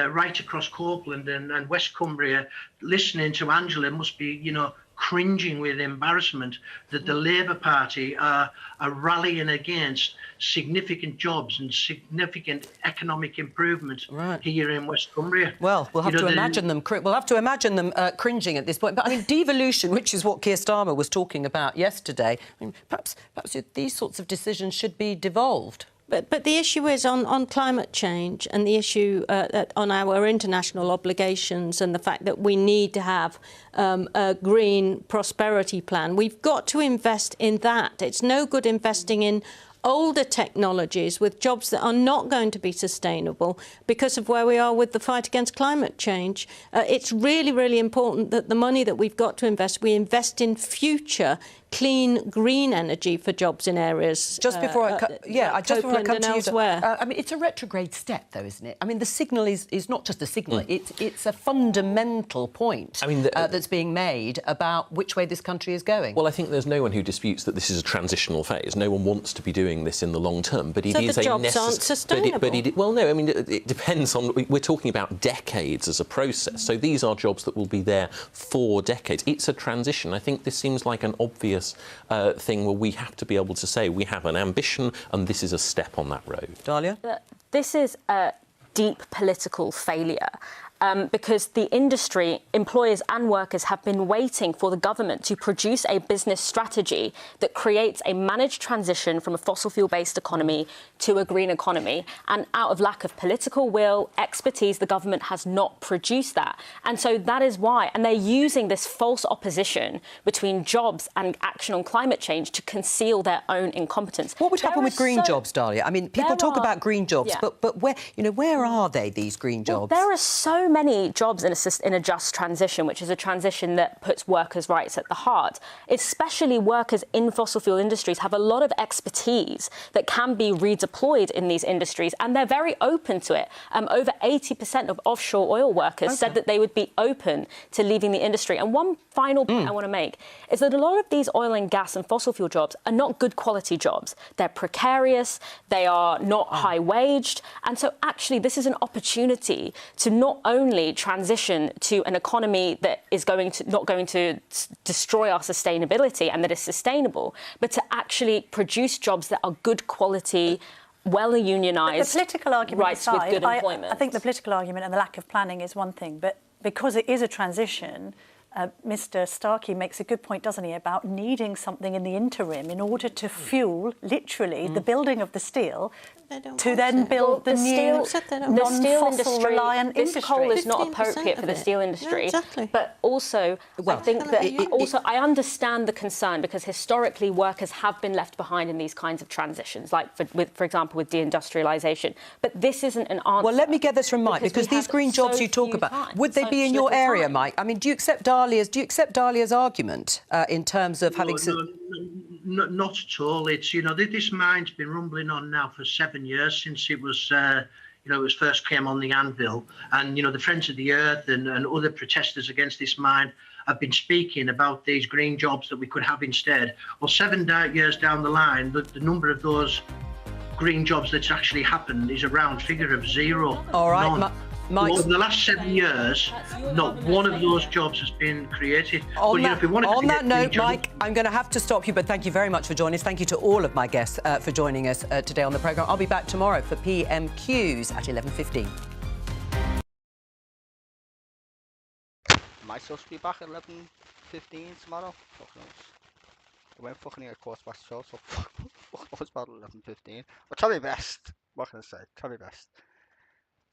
right across Copeland and West Cumbria listening to Angela must be, you know, cringing with embarrassment that the Labour Party are rallying against significant jobs and significant economic improvement here in West Cumbria. Well, we'll have to imagine them. We'll have to imagine them cringing at this point. But I mean, devolution, which is what Keir Starmer was talking about yesterday. I mean, perhaps these sorts of decisions should be devolved. But the issue is on climate change and the issue on our international obligations and the fact that we need to have a green prosperity plan. We've got to invest in that. It's no good investing in older technologies with jobs that are not going to be sustainable because of where we are with the fight against climate change. It's really, really important that the money that we've got to invest, we invest in future clean, green energy for jobs in areas. Just before I come to you, elsewhere. I mean, it's a retrograde step, though, isn't it? I mean, the signal is not just a signal; it's a fundamental point. I mean, that's being made about which way this country is going. Well, I think there's no one who disputes that this is a transitional phase. No one wants to be doing this in the long term, but it is the jobs aren't sustainable. Well, no, I mean, it depends on. We're talking about decades as a process, so these are jobs that will be there for decades. It's a transition. I think this seems like an obvious thing where we have to be able to say we have an ambition and this is a step on that road. Dahlia? This is a deep political failure. Because the industry, employers and workers have been waiting for the government to produce a business strategy that creates a managed transition from a fossil fuel-based economy to a green economy. And out of lack of political will, expertise, the government has not produced that. And so that is why. And they're using this false opposition between jobs and action on climate change to conceal their own incompetence. What would happen with green jobs, Dahlia? I mean, people talk about green jobs, but where are they, these green jobs? There are so many jobs in a just transition, which is a transition that puts workers' rights at the heart. Especially workers in fossil fuel industries have a lot of expertise that can be redeployed in these industries, and they're very open to it. Over 80% of offshore oil workers said that they would be open to leaving the industry. And one final point I want to make is that a lot of these oil and gas and fossil fuel jobs are not good quality jobs. They're precarious, they are not high waged, and so actually this is an opportunity to not only transition to an economy that is not going to destroy our sustainability and that is sustainable, but to actually produce jobs that are good quality, well-unionised, the political argument rights aside, with good employment. I think the political argument and the lack of planning is one thing, but because it is a transition, Mr. Starkey makes a good point, doesn't he, about needing something in the interim in order to fuel, literally, the building of the steel to then build the new non-fossil reliant industry. This coal is not appropriate for the steel industry. Exactly. But also, I think that I understand the concern because historically workers have been left behind in these kinds of transitions, like, for example, with deindustrialisation. But this isn't an answer. Well, let me get this from Mike, because these green jobs you talk about, would they be in your area, Mike? I mean, do you accept Dahlia's argument in terms of having... Not at all. It's, you know, this mine's been rumbling on now for 7 years since it was, you know, it was first came on the anvil. And, you know, the Friends of the Earth and other protesters against this mine have been speaking about these green jobs that we could have instead. Well, 7 years down the line, the number of those green jobs that's actually happened is a round figure of 0. All right, Mike. Over the last 7 years, not one of those jobs has been created. On that note, Mike, I'm going to have to stop you, but thank you very much for joining us. Thank you to all of my guests for joining us today on the programme. I'll be back tomorrow for PMQs at 11:15. I supposed to be back at 11:15 tomorrow? Fuck knows. I went fucking here at 12:15, so fuck knows about 11:15. I'll try my best. What can I say? Try my best.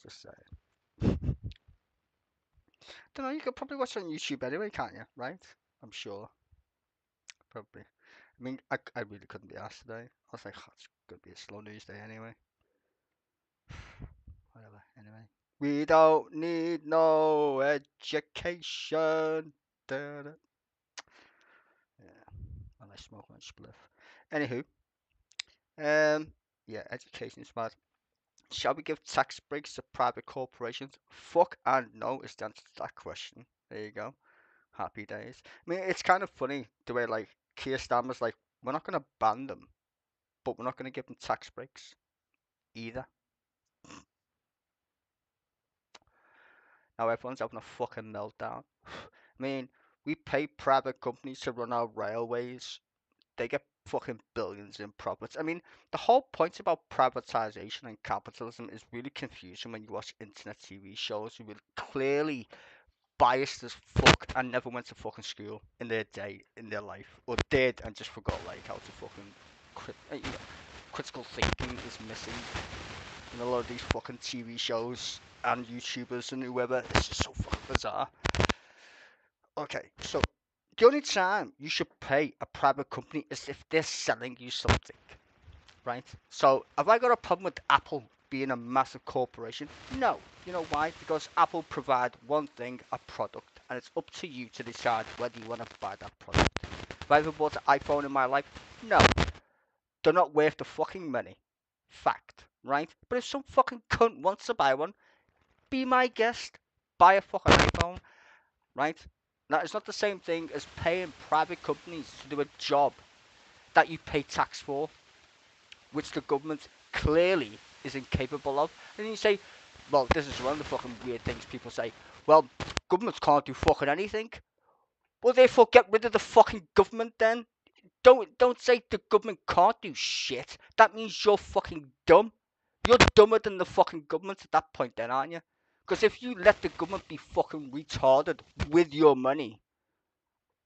Just saying. Don't know, you could probably watch it on YouTube anyway, can't you? Right? I'm sure. Probably. I mean, I really couldn't be asked today. I was like, oh, it's going to be a slow news day anyway. Whatever, anyway. We don't need no education. Da-da. Yeah, and I smoke my spliff. Anywho, yeah, education is bad. Shall we give tax breaks to private corporations? Fuck and no is the answer to that question. There you go. Happy days. I mean, it's kind of funny the way, like, Keir Starmer's like, we're not going to ban them, but we're not going to give them tax breaks either. Now everyone's having a fucking meltdown. I mean, we pay private companies to run our railways. They get fucking billions in profits. I mean, the whole point about privatization and capitalism is really confusing when you watch internet TV shows who are clearly biased as fuck and never went to fucking school in their day, in their life, or did and just forgot like how to fucking critical thinking is missing in a lot of these fucking TV shows and YouTubers and whoever. It's just so fucking bizarre. Okay, so the only time you should pay a private company is if they're selling you something, right? So have I got a problem with Apple being a massive corporation? No. You know why? Because Apple provide one thing, a product, and it's up to you to decide whether you want to buy that product. Have I ever bought an iPhone in my life? No. They're not worth the fucking money. Fact, right? But if some fucking cunt wants to buy one, be my guest. Buy a fucking iPhone, right? Now, it's not the same thing as paying private companies to do a job that you pay tax for, which the government clearly is incapable of. And you say, well, this is one of the fucking weird things people say. Well, governments can't do fucking anything. Well, therefore, get rid of the fucking government then. Don't say the government can't do shit. That means you're fucking dumb. You're dumber than the fucking government at that point then, aren't you? Because if you let the government be fucking retarded with your money,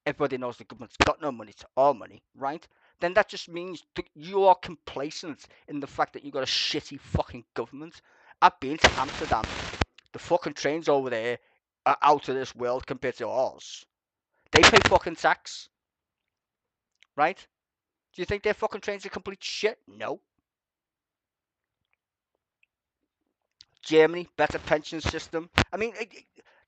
everybody knows the government's got no money, it's our money, right? Then that just means that you are complacent in the fact that you got a shitty fucking government. I've been to Amsterdam. The fucking trains over there are out of this world compared to ours. They pay fucking tax. Right? Do you think their fucking trains are complete shit? No. Germany, better pension system. I mean,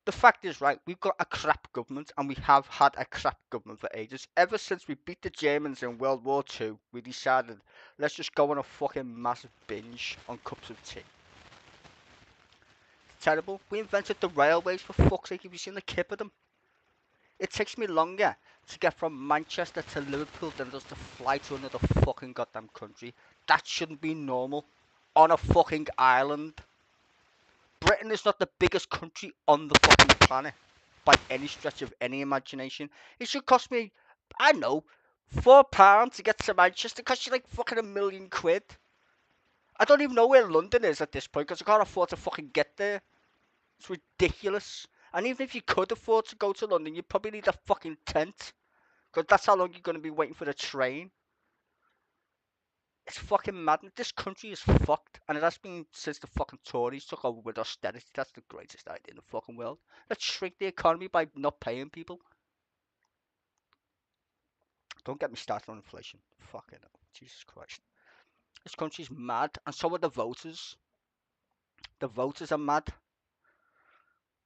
the fact is, right, we've got a crap government, and we have had a crap government for ages. Ever since we beat the Germans in World War II, we decided, let's just go on a fucking massive binge on cups of tea. It's terrible. We invented the railways, for fuck's sake. Have you seen the kip of them? It takes me longer to get from Manchester to Liverpool than it does to fly to another fucking goddamn country. That shouldn't be normal. On a fucking island. Britain is not the biggest country on the fucking planet by any stretch of any imagination. It should cost me, I don't know, £4 to get to Manchester. It costs you like fucking £1 million. I don't even know where London is at this point because I can't afford to fucking get there. It's ridiculous. And even if you could afford to go to London, you'd probably need a fucking tent. Because that's how long you're going to be waiting for the train. It's fucking madness. This country is fucked. And it has been since the fucking Tories took over with austerity. That's the greatest idea in the fucking world. Let's shrink the economy by not paying people. Don't get me started on inflation. Fucking hell. Jesus Christ. This country's mad. And so are the voters. The voters are mad.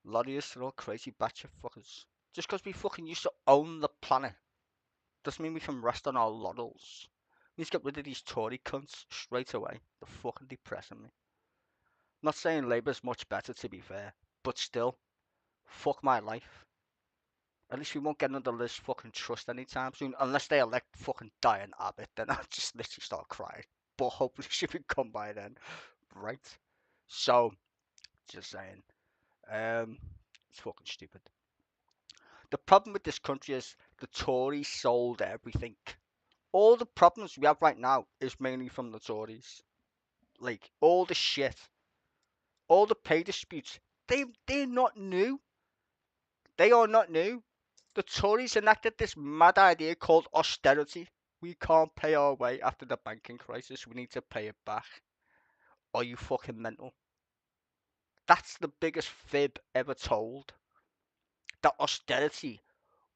A lot of us are all crazy batch of fuckers. Just because we fucking used to own the planet doesn't mean we can rest on our laurels. We need to get rid of these Tory cunts straight away. They're fucking depressing me. I'm not saying Labour's much better, to be fair, but still, fuck my life. At least we won't get another Liz fucking Truss anytime soon, unless they elect fucking Diane Abbott. Then I'll just literally start crying. But hopefully she will come by then, right? So, just saying. It's fucking stupid. The problem with this country is the Tories sold everything. All the problems we have right now is mainly from the Tories. Like, all the shit. All the pay disputes. They're not new. They are not new. The Tories enacted this mad idea called austerity. We can't pay our way after the banking crisis. We need to pay it back. Are you fucking mental? That's the biggest fib ever told. That austerity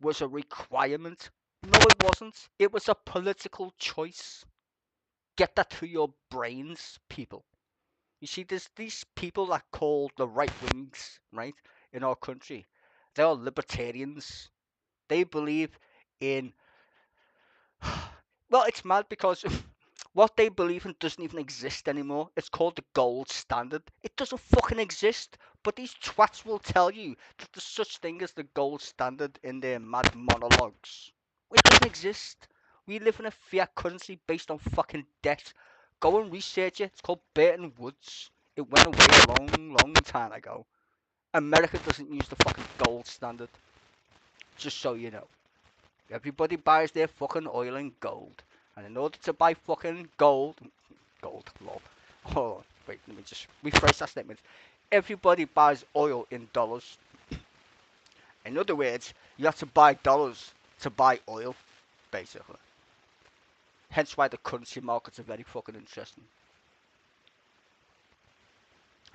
was a requirement. No, it wasn't. It was a political choice. Get that through your brains, people. You see, there's these people that call the right wings, right, in our country. They are libertarians. They believe in... Well, it's mad because what they believe in doesn't even exist anymore. It's called the gold standard. It doesn't fucking exist. But these twats will tell you that there's such thing as the gold standard in their mad monologues. It doesn't exist. We live in a fiat currency based on fucking debt. Go and research it. It's called Bretton Woods. It went away a long, long time ago. America doesn't use the fucking gold standard. Just so you know. Everybody buys their fucking oil in gold. And in order to buy fucking gold, lol. Hold on, wait, let me just rephrase that statement. Everybody buys oil in dollars. In other words, you have to buy dollars to buy oil, basically. Hence why the currency markets are very fucking interesting.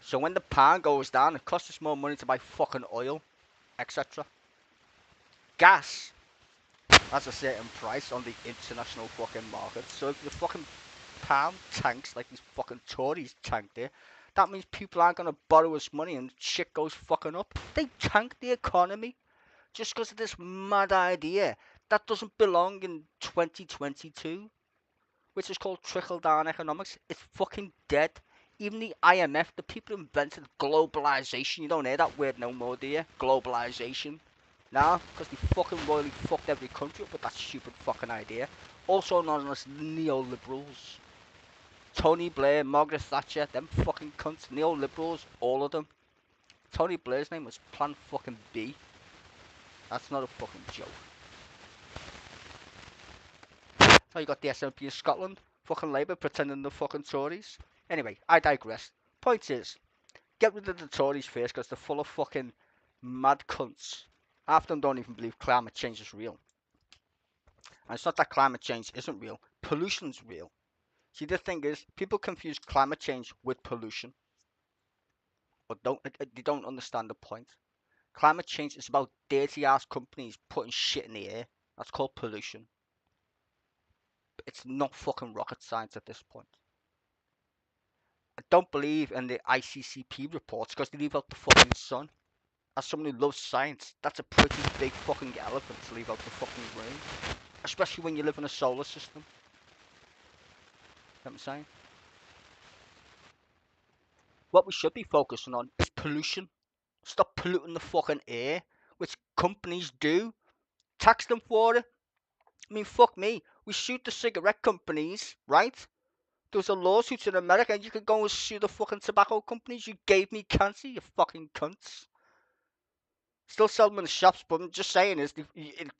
So when the pound goes down, it costs us more money to buy fucking oil, etc. Gas has a certain price on the international fucking market. So if the fucking pound tanks like these fucking Tories tanked it, that means people aren't going to borrow us money and shit goes fucking up. They tank the economy just because of this mad idea that doesn't belong in 2022, which is called trickle-down economics. It's fucking dead. Even the IMF, the people who invented globalization, you don't hear that word no more, do you? Globalization. Nah, because they fucking royally fucked every country up with that stupid fucking idea. Also known as neoliberals. Tony Blair, Margaret Thatcher, them fucking cunts, neoliberals, all of them. Tony Blair's name was Plan fucking B. That's not a fucking joke. So you got the SNP in Scotland, fucking Labour pretending they're fucking Tories. Anyway, I digress. Point is, get rid of the Tories first because they're full of fucking mad cunts. Half of them don't even believe climate change is real. And it's not that climate change isn't real. Pollution's real. See, the thing is, people confuse climate change with pollution. But they don't understand the point. Climate change is about dirty-ass companies putting shit in the air. That's called pollution. It's not fucking rocket science at this point. I don't believe in the ICCP reports because they leave out the fucking sun. As someone who loves science, that's a pretty big fucking elephant to leave out the fucking room. Especially when you live in a solar system. You know what I'm saying? What we should be focusing on is pollution. Stop polluting the fucking air, which companies do. Tax them for it. I mean, fuck me. We sued the cigarette companies, right? There was a lawsuit in America and you could go and sue the fucking tobacco companies. You gave me cancer, you fucking cunts. Still sell them in the shops, but I'm just saying is they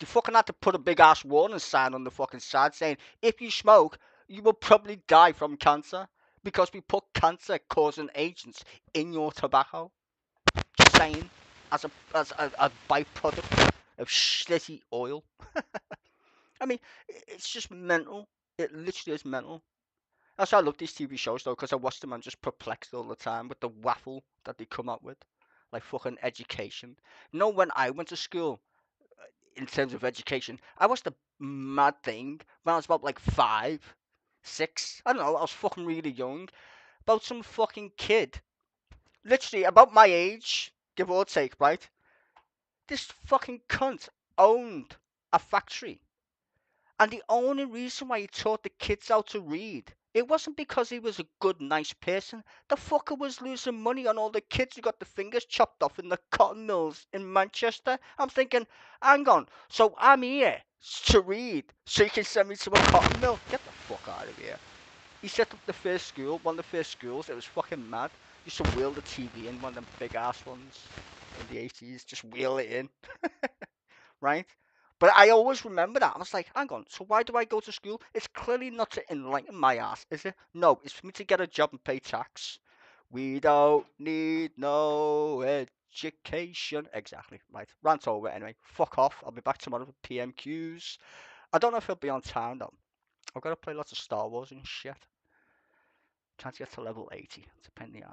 fucking had to put a big ass warning sign on the fucking side saying if you smoke, you will probably die from cancer because we put cancer causing agents in your tobacco. Just saying, as a byproduct of shitty oil. I mean, it's just mental. It literally is mental. That's why I love these TV shows though, because I watch them and just perplexed all the time with the waffle that they come up with. Like fucking education. You know, when I went to school, in terms of education, I watched a mad thing when I was about like 5, 6. I don't know, I was fucking really young. About some fucking kid. Literally about my age, give or take, right? This fucking cunt owned a factory. And the only reason why he taught the kids how to read, it wasn't because he was a good, nice person. The fucker was losing money on all the kids who got the fingers chopped off in the cotton mills in Manchester. I'm thinking, hang on, so I'm here to read, so you can send me to a cotton mill? Get the fuck out of here. He set up the first school, one of the first schools. It was fucking mad. He used to wheel the TV in, one of them big ass ones in the 80s. Just wheel it in. Right? But I always remember that. I was like, hang on, so why do I go to school? It's clearly not to enlighten my ass, is it? No, it's for me to get a job and pay tax. We don't need no education. Exactly, right. Rant over anyway. Fuck off. I'll be back tomorrow for PMQs. I don't know if he'll be on time though. I've got to play lots of Star Wars and shit. Trying to get to level 80 to pen the art.